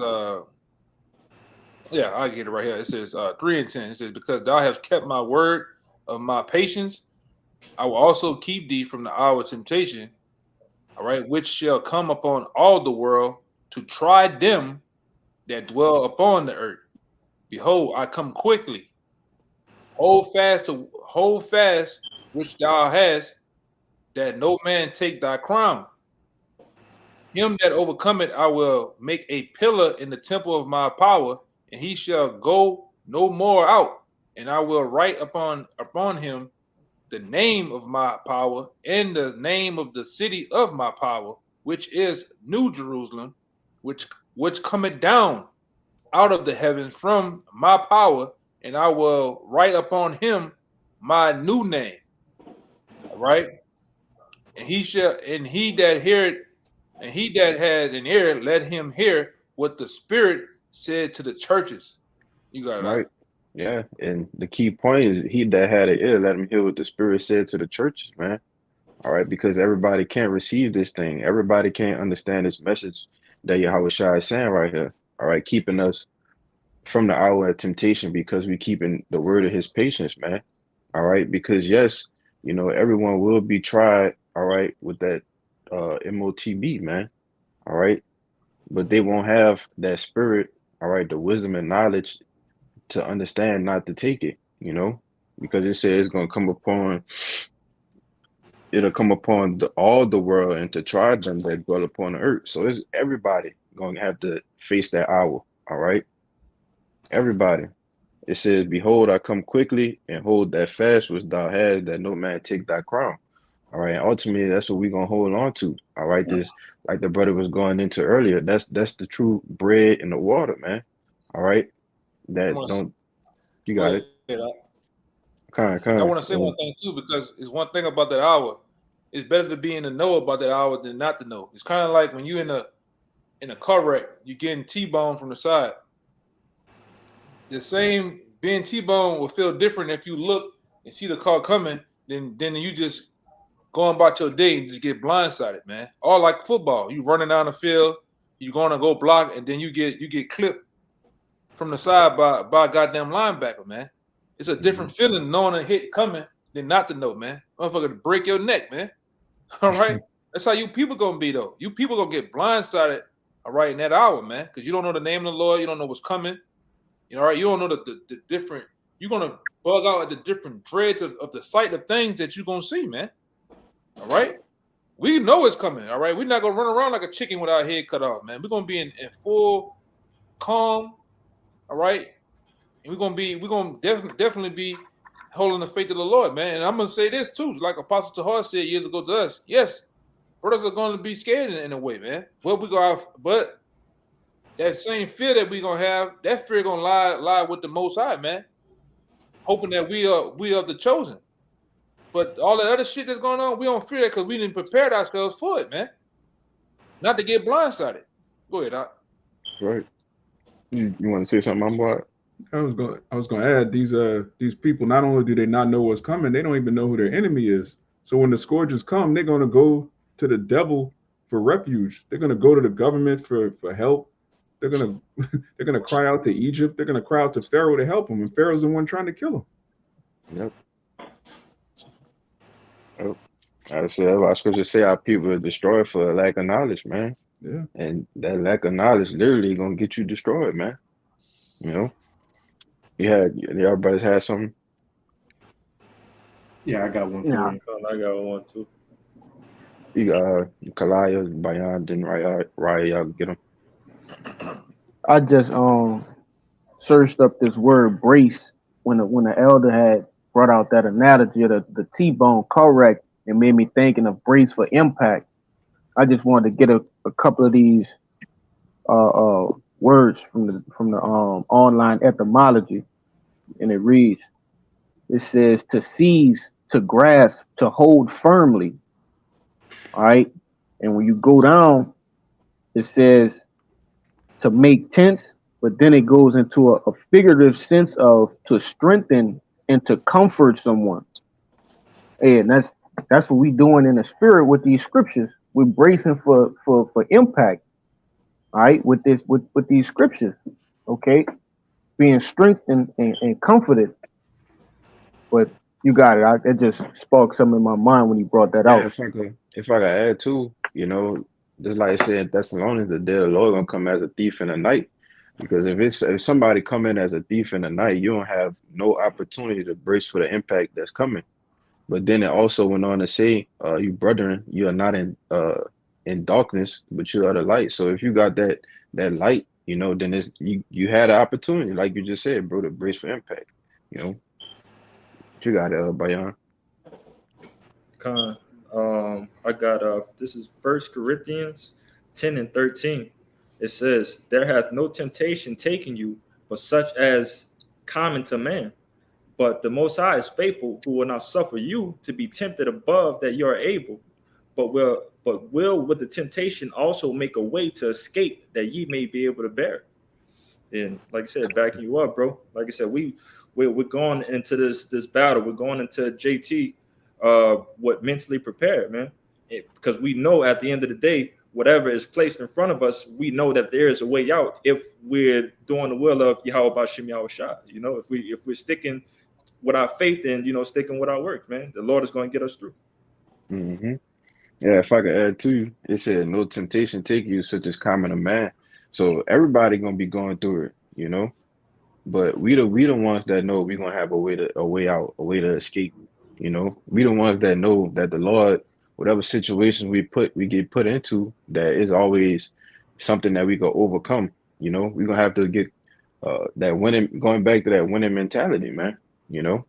yeah, I get it right here. It says 3 and 10. It says, "Because thou hast kept my word of my patience, I will also keep thee from the hour of temptation, all right, which shall come upon all the world to try them that dwell upon the earth. Behold, I come quickly. Hold fast which thou hast, that no man take thy crown. Him that overcometh I will make a pillar in the temple of my power, and he shall go no more out. And I will write upon him the name of my power and the name of the city of my power, which is New Jerusalem, which cometh down out of the heavens from my power, and I will write upon him my new name." All right. And he that had an ear, let him hear what the Spirit said to the churches. You got it out. right. Yeah, and the key point is he that had an ear, let him hear what the Spirit said to the churches, man. All right, because everybody can't receive this thing. Everybody can't understand this message that Yahweh Shai is saying right here. All right, keeping us from the hour of temptation because we keeping the word of his patience, man. All right, because yes, you know, everyone will be tried, all right, with that MOTB, man. All right, but they won't have that spirit, all right, the wisdom and knowledge to understand not to take it, you know, because it says it's gonna come upon it'll come upon all the world and to try them that dwell upon the earth. So it's everybody gonna have to face that hour. All right, everybody. It says, "Behold, I come quickly, and hold that fast which thou hast, that no man take thy crown." All right, and ultimately that's what we're gonna hold on to. All right, this like the brother was going into earlier. That's the true bread and the water, man. All right, I that want to don't you go got ahead. it? Kind, I want to say one and thing too, because it's one thing about that hour. It's better to be in the know about that hour than not to know. It's kind of like when you in a car wreck, you getting T-boned from the side. The same being T-boned will feel different if you look and see the car coming than you just going about your day and just get blindsided, man. Or like football, you running down the field, you gonna go block, and then you get clipped from the side by a goddamn linebacker, man. It's a different feeling knowing a hit coming than not to know, man. Motherfucker to break your neck, man. All right, that's how you people gonna be though. You people gonna get blindsided, all right, in that hour, man, because you don't know the name of the Lord, you don't know what's coming. You know, right? You don't know the different. You're gonna bug out at the different dreads of the sight of things that you're gonna see, man. All right. We know it's coming. All right. We're not gonna run around like a chicken with our head cut off, man. We're gonna be in full calm. All right. And we're gonna definitely be holding the faith of the Lord, man. And I'm gonna say this too, like Apostle Tahar said years ago to us. Yes, brothers are gonna be scared in a way, man. But that same fear that we're gonna have, that fear gonna lie with the Most High, man. Hoping that we are the chosen. But all that other shit that's going on, we don't fear that because we didn't prepare ourselves for it, man. Not to get blindsided. Go ahead, Doc. Right. You want to say something about? I was gonna add these people. Not only do they not know what's coming, they don't even know who their enemy is. So when the scourges come, they're gonna go to the devil for refuge. They're gonna go to the government for help. They're gonna cry out to Egypt. They're gonna cry out to Pharaoh to help them, and Pharaoh's the one trying to kill them. Yep. Oh, I said, I was supposed to say our people are destroyed for a lack of knowledge, man. Yeah. And that lack of knowledge literally gonna get you destroyed, man. You know. Y'all brothers had something? Yeah, I got one for Yeah. you. I got one too. You got Kalaya, Bayan, then Raya, y'all get them. I just searched up this word brace when the elder had brought out that analogy of the T-bone correct and made me thinking of brace for impact. I just wanted to get a couple of these words from the online etymology, and it reads, it says to seize, to grasp, to hold firmly. All right, and when you go down, it says to make tense, but then it goes into a figurative sense of to strengthen and to comfort someone. And that's what we doing in the spirit with these scriptures. We're bracing for impact. All right, with these scriptures. Okay, being strengthened and comforted. But you got it. It just sparked something in my mind when you brought that Yeah, out. if I could add too, just like I said, Thessalonians, the day of the Lord gonna come as a thief in the night. Because if somebody come in as a thief in the night, you don't have no opportunity to brace for the impact that's coming. But then it also went on to say, you brethren, you are not in darkness, but you are the light. So if you got that light, then you had an opportunity, like you just said, bro, to brace for impact. You got it, Bayan. I got this is 1 Corinthians 10 and 13. It says, there hath no temptation taken you, but such as common to man. But the Most High is faithful, who will not suffer you to be tempted above that you are able, but will with the temptation also make a way to escape, that ye may be able to bear. And like I said, backing you up, bro. Like I said, we're going into this battle. We're going into JT mentally prepared, man. Because we know at the end of the day, whatever is placed in front of us, we know that there is a way out if we're doing the will of Yahweh Bashim Yahushua. If we're sticking with our faith and sticking with our work, man, the Lord is going to get us through. Mm-hmm. Yeah, if I could add to you, it said no temptation take you such as common to man. So everybody gonna be going through it, But we the ones that know we're gonna have a way out, a way to escape. We the ones that know that the Lord, whatever situations we get put into, that is always something that we can overcome. We're gonna have to get that winning, going back to that winning mentality, man. You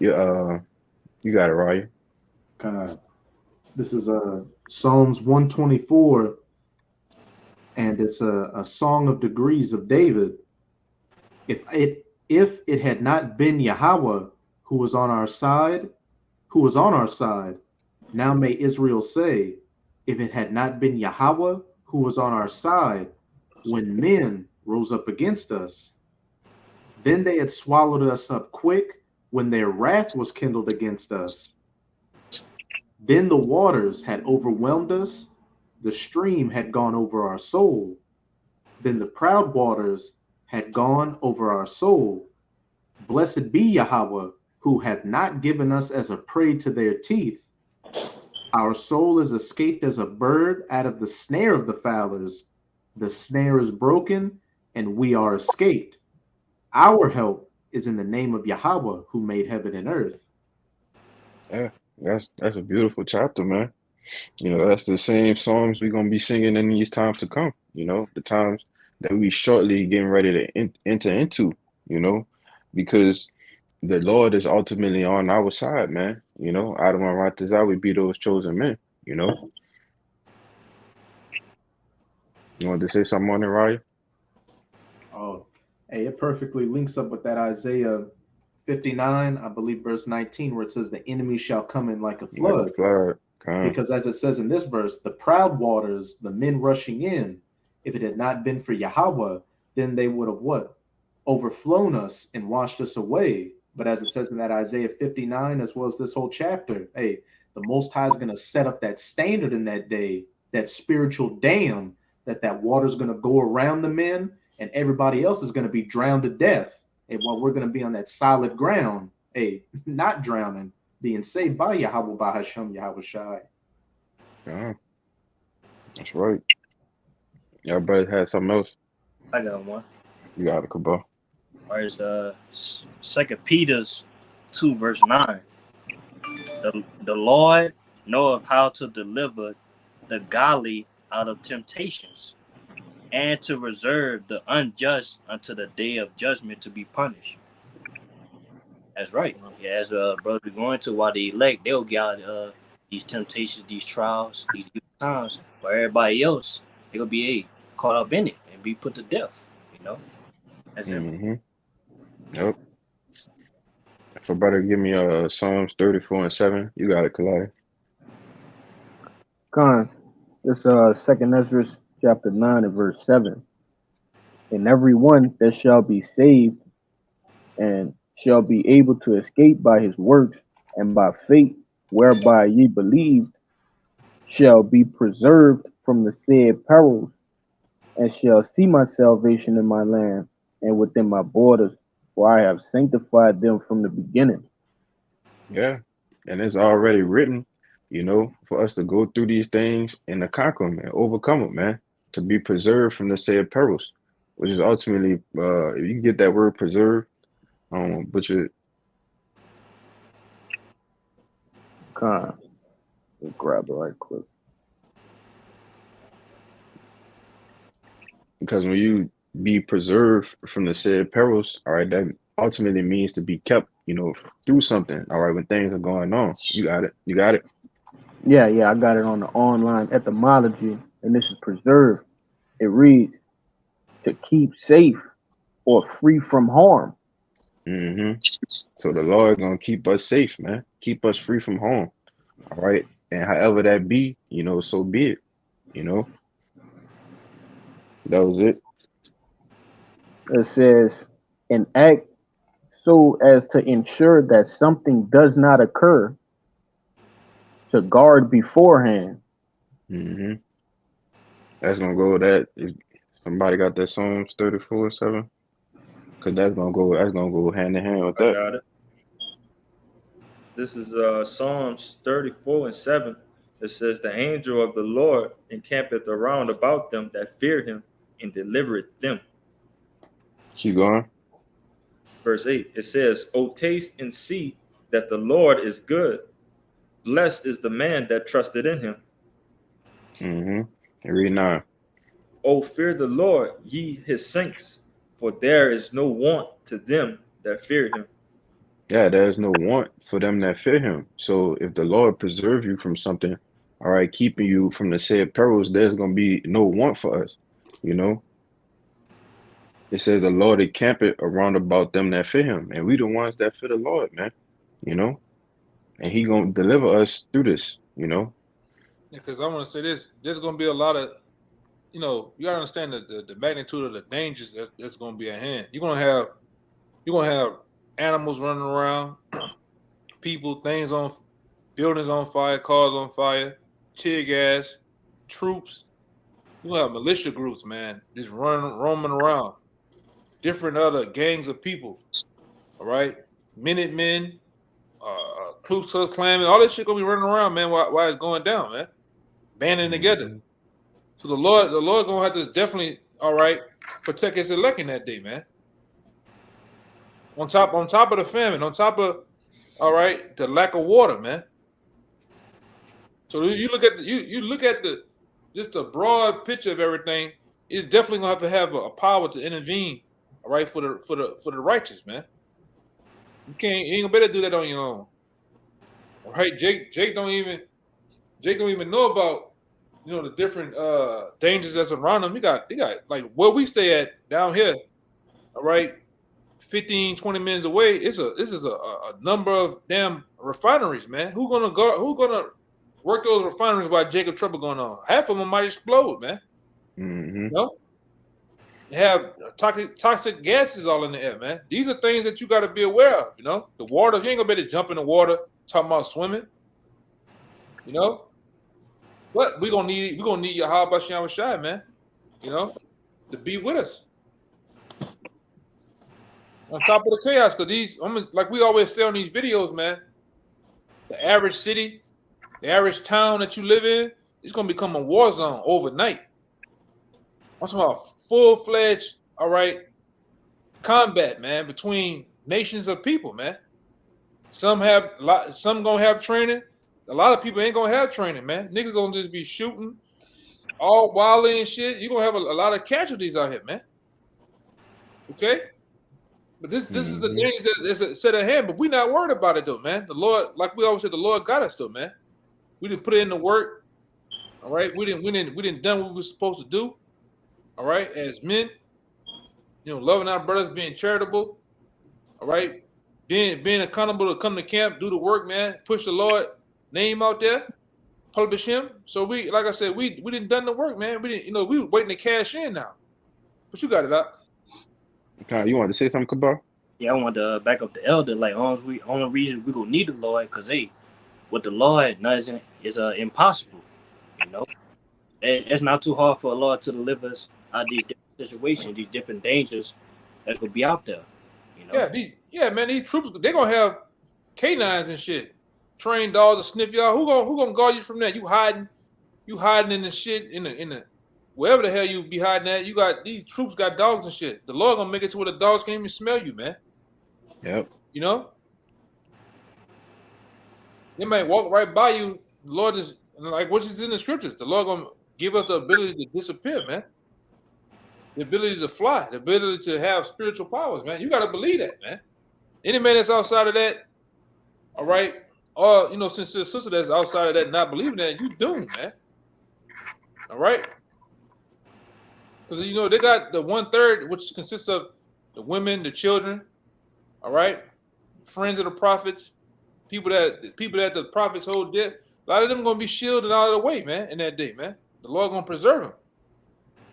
got it, Ryan. This is Psalms 124, and it's a song of degrees of David. If it had not been Yahweh who was on our side, now may Israel say, if it had not been Yahweh who was on our side, when men rose up against us, then they had swallowed us up quick when their wrath was kindled against us. Then the waters had overwhelmed us, the stream had gone over our soul. Then the proud waters had gone over our soul. Blessed be Yahweh, who hath not given us as a prey to their teeth. Our soul is escaped as a bird out of the snare of the fowlers. The snare is broken, and we are escaped. Our help is in the name of Yahweh who made heaven and earth. Yeah, that's a beautiful chapter, man. You know, that's the same songs we're gonna be singing in these times to come. You know, the times that we shortly getting ready to enter into. You know, because the Lord is ultimately on our side, man. You know, Adam and Ratazah, we be those chosen men. You know, you want to say something on it, Raya? Oh, hey, it perfectly links up with that Isaiah 59, I believe, verse 19, where it says, "The enemy shall come in like a Like a flood." flood, kind. Because as it says in this verse, the proud waters, the men rushing in, if it had not been for Yahweh, then they would have what? Overflown us and washed us away. But as it says in that Isaiah 59, as well as this whole chapter, hey, the Most High is going to set up that standard in that day, that spiritual dam, that water's going to go around the men and everybody else is going to be drowned to death. And while we're going to be on that solid ground, hey, not drowning, being saved by Yahweh, by Hashem, Yahweh Shai. Yeah, that's right. Everybody had something else. I got one. You got it, Kabal. All right, it's 2 Peter's 2, verse 9. The Lord knoweth how to deliver the godly out of temptations, and to reserve the unjust unto the day of judgment to be punished. That's right. Yeah, as brothers be going to, while the elect, they'll get out these temptations, these trials, these times, where everybody else, they'll be caught up in it and be put to death, you know? That's it. Mm-hmm. Yep. If a brother give me Psalms 34 and 7, you got it, Kalai. Con, this second Ezra chapter 9 and verse 7. And every one that shall be saved and shall be able to escape by his works and by faith whereby ye believed shall be preserved from the said perils, and shall see my salvation in my land and within my borders, for I have sanctified them from the beginning. Yeah. And it's already written, you know, for us to go through these things and to conquer them and overcome them, man, to be preserved from the said perils, which is ultimately, if you get that word preserve, but you Con, let's grab it right quick. because when you be preserved from the said perils, all right, that ultimately means to be kept, you know, through something, all right, when things are going on. You got it. You got it. Yeah, I got it on the online etymology, and this is preserved. It reads to keep safe or free from harm. Mm-hmm. So the Lord gonna keep us safe, man. Keep us free from harm. All right. And however that be, you know, so be it. You know, that was it. It says an act so as to ensure that something does not occur, to guard beforehand. Mm-hmm. That's gonna go with that. If somebody got that Psalms 34:7, because that's gonna go hand in hand with I that. got it. This is Psalms 34 and 7. It says, "The angel of the Lord encampeth around about them that fear him and delivereth them." Keep going. Verse 8, it says, "O taste and see that the Lord is good. Blessed is the man that trusted in him. Mm-hmm. And read 9. O fear the Lord, ye his saints, for there is no want to them that fear him." Yeah, there's no want for them that fear him. So if the Lord preserve you from something, all right, keeping you from the said perils, there's gonna be no want for us. You know, it says the Lord encampeth around about them that fear him, and we the ones that fear the Lord, man. You know, and he gonna deliver us through this. You know. Because I want to say this, there's going to be a lot of, you got to understand the magnitude of the dangers that's going to be at hand. You're going to have animals running around, people, things on, buildings on fire, cars on fire, tear gas, troops. You're going to have militia groups, man, just roaming around. Different other gangs of people, all right? Minutemen, Ku Klux Klan, all this shit going to be running around, man, while it's going down, man. Banding together. So the Lord gonna have to definitely, all right, protect his elect in that day, man. On top of the famine, on top of the lack of water, man. So you look at the just a broad picture of everything. It's definitely gonna have a power to intervene, all right, for the righteous, man. You ain't gonna better do that on your own. All right, Jake don't even know about the different dangers that's around them. They got like where we stay at down here, all right, 15, 20 minutes away. This is a number of damn refineries, man. Who gonna work those refineries while Jacob trouble going on? Half of them might explode, man. Mm-hmm. You know? They have toxic gases all in the air, man. These are things that you got to be aware of. The water. You ain't gonna be able to jump in the water talking about swimming. But we're gonna need your Yahweh Shai, man. To be with us. On top of the chaos, because like we always say on these videos, man, the average city, the average town that you live in, it's gonna become a war zone overnight. I'm talking about full-fledged, all right, combat, man, between nations of people, man. Some gonna have training. A lot of people ain't gonna have training, man. Niggas gonna just be shooting all wildly and shit. You're gonna have a lot of casualties out here, man. Okay? But this is the things that is set at hand, but we're not worried about it though, man. The Lord, like we always said, the Lord got us though, man. We didn't put it in the work. All right. We didn't done what we were supposed to do. All right, as men, loving our brothers, being charitable, all right, being accountable to come to camp, do the work, man, push the Lord name out there, publish him. So we, like I said, we didn't done the work, man. We didn't, we were waiting to cash in now. But you got it up. Okay, you wanted to say something, Kabar? Yeah, I want to back up the elder. Like, only reason we gonna need the Lord, because with the Lord, is impossible. It's not too hard for a Lord to deliver us out of these different situations, these different dangers that's gonna be out there. Yeah, man, these troops, they're gonna have canines and shit, trained dogs to sniff y'all. Who gonna guard you from that? You hiding in the shit in the wherever the hell you be hiding at. You got these troops got dogs and shit. The Lord gonna make it to where the dogs can't even smell you, man. Yep. They might walk right by you. The Lord is like what is in the scriptures. The Lord gonna give us the ability to disappear, man. The ability to fly, the ability to have spiritual powers, man. You got to believe that, man. Any man that's outside of that, all right, or since the sister that's outside of that not believing that, you doomed, man. All right, because they got the 1/3, which consists of the women, the children, all right, friends of the prophets, people that the prophets hold dear. A lot of them gonna be shielded out of the way, man, in that day, man. The Lord gonna preserve them.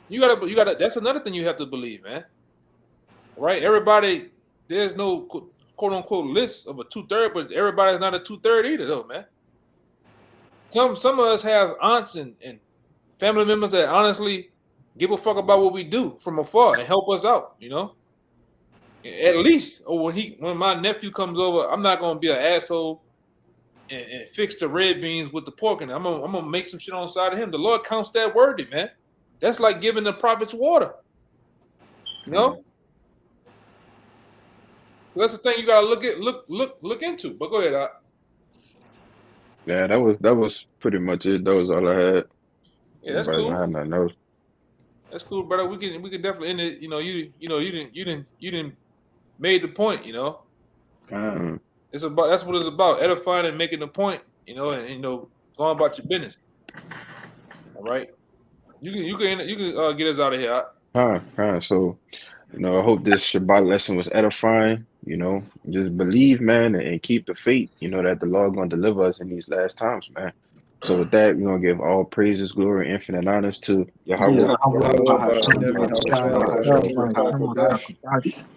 You gotta. That's another thing you have to believe, man. Right? Everybody, there's no quote unquote list of a 2/3, but everybody's not a 2/3 either, though, man. Some of us have aunts and family members that honestly give a fuck about what we do from afar and help us out. At least, or when my nephew comes over, I'm not gonna be an asshole and fix the red beans with the pork in it. I'm gonna make some shit on the side of him. The Lord counts that worthy, man. That's like giving the prophets water. That's the thing you gotta look into. But go ahead, Doc. Yeah, that was pretty much it. That was all I had. Yeah, that's Everybody cool. don't have nothing else. That's cool, brother. We can definitely end it. You didn't made the point. It's about that's what it's about, edifying and making the point. And going about your business. All right. You can get us out of here. So, I hope this Shabbat lesson was edifying. Just believe, man, and keep the faith. That the Lord gonna deliver us in these last times, man. So with that, we're gonna give all praises, glory, infinite honors to Yahweh.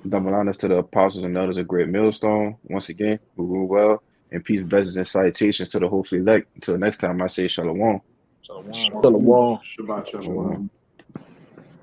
Double honors to the apostles and elders of Great Millstone. Once again, who rule well. And peace, blessings, and salutations to the hopefully elect. Until next time, I say shalom. Shalom. Shabbat shalom.